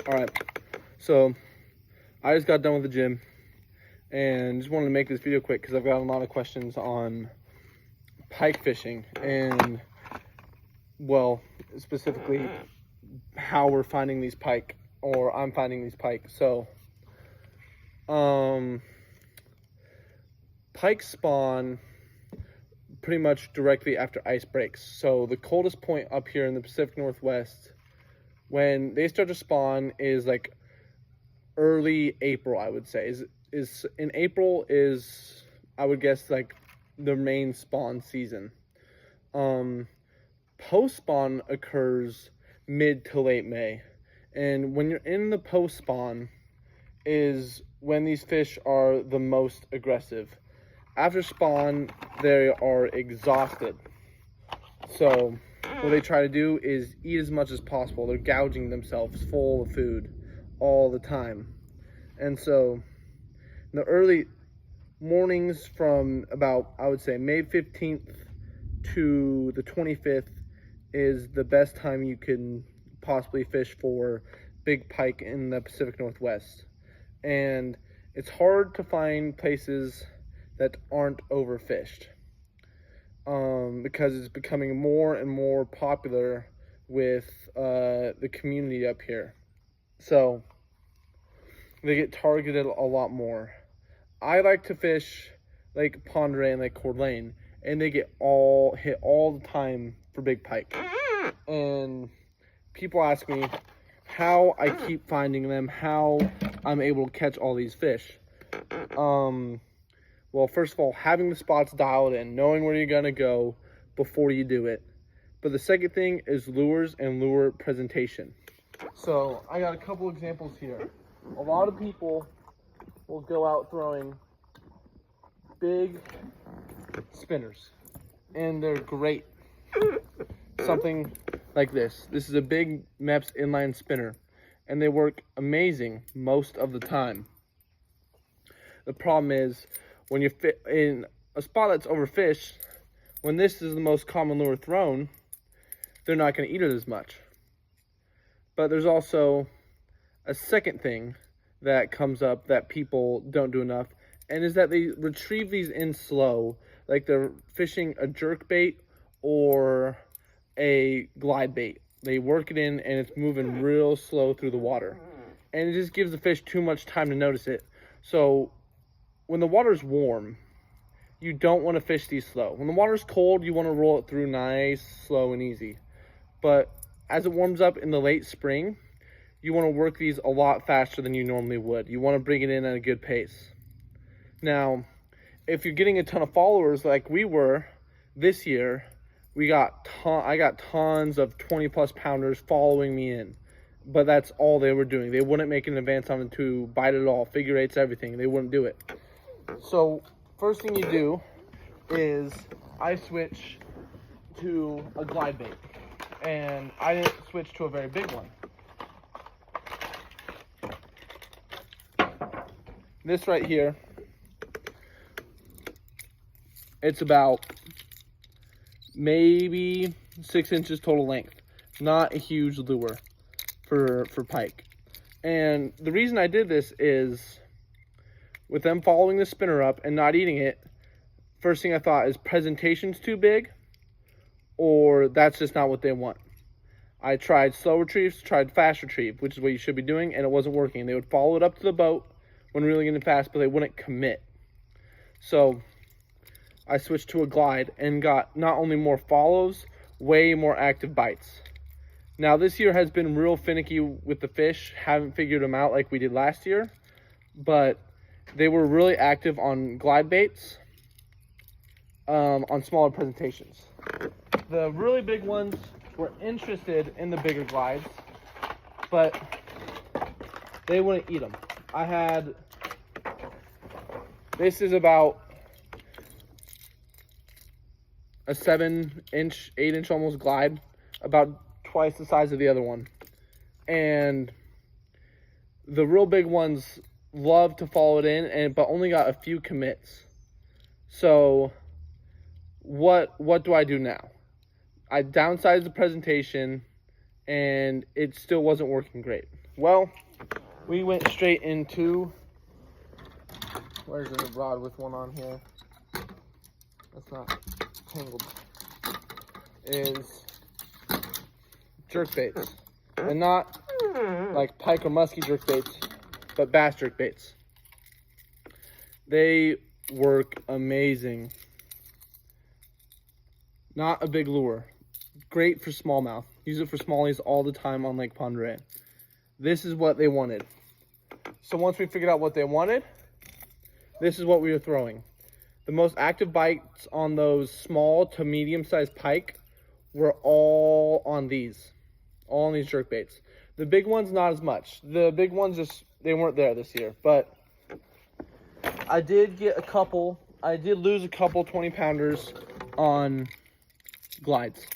All right, so I just got done with the gym and just wanted to make this video quick because I've got a lot of questions on pike fishing and, well, specifically how we're finding these pike, or I'm finding these pike. So, pike spawn pretty much directly after ice breaks. So the coldest point up here in the Pacific Northwest, when they start to spawn, is like early April, I would say. Is in April is, I would guess, like the main spawn season. Post spawn occurs mid to late May, and when you're in the post spawn is when these fish are the most aggressive. After spawn, they are exhausted, so what they try to do is eat as much as possible. They're gouging themselves full of food all the time. And so in the early mornings from about, I would say, May 15th to the 25th is the best time you can possibly fish for big pike in the Pacific Northwest. And it's hard to find places that aren't overfished, because it's becoming more and more popular with the community up here. So they get targeted a lot more. I like to fish Lake Pondere and Lake Coeur d'Alene, and they get hit all the time for big pike. And people ask me how I keep finding them, how I'm able to catch all these fish. Well, first of all, having the spots dialed in, knowing where you're gonna go before you do it. But the second thing is lures and lure presentation. So I got a couple examples here. A lot of people will go out throwing big spinners, and they're great. Something like this. This is a big Mepps inline spinner, and they work amazing most of the time. The problem is, when you fit in a spot that's overfished, when this is the most common lure thrown, they're not going to eat it as much. But there's also a second thing that comes up that people don't do enough, and is that they retrieve these in slow, like they're fishing a jerk bait or a glide bait. They work it in and it's moving real slow through the water, and it just gives the fish too much time to notice it. So when the water's warm, you don't want to fish these slow. When the water's cold, you want to roll it through nice, slow, and easy. But as it warms up in the late spring, you want to work these a lot faster than you normally would. You want to bring it in at a good pace. Now, if you're getting a ton of followers like we were this year, I got tons of 20-plus pounders following me in. But that's all they were doing. They wouldn't make an advance on it to bite at all, figure eights, everything. They wouldn't do it. So first thing you do is I switch to a glide bait, and I didn't switch to a very big one. This right here, it's about maybe 6 inches total length. Not a huge lure for pike. And the reason I did this is, with them following the spinner up and not eating it, first thing I thought is presentation's too big, or that's just not what they want. I tried slow retrieves, tried fast retrieve, which is what you should be doing, and it wasn't working. They would follow it up to the boat when reeling in fast, but they wouldn't commit. So I switched to a glide and got not only more follows, way more active bites. Now this year has been real finicky with the fish. Haven't figured them out like we did last year, but they were really active on glide baits, on smaller presentations. The really big ones were interested in the bigger glides, but they wouldn't eat them. This is about a 7-inch, 8-inch almost glide, about twice the size of the other one. And the real big ones love to follow it in, but only got a few commits. So what do I do now? I downsized the presentation and it still wasn't working great. Well, we went straight into, where's the rod with one on here? That's not tangled. Is jerk baits, and not like pike or musky jerk baits, but bass jerk baits. They work amazing. Not a big lure. Great for smallmouth. Use it for smallies all the time on Lake Pend Oreille. This is what they wanted. So once we figured out what they wanted, this is what we were throwing. The most active bites on those small to medium-sized pike were all on these jerk baits. The big ones, not as much. The big ones just, they weren't there this year. But I did lose a couple 20-pounders on glides.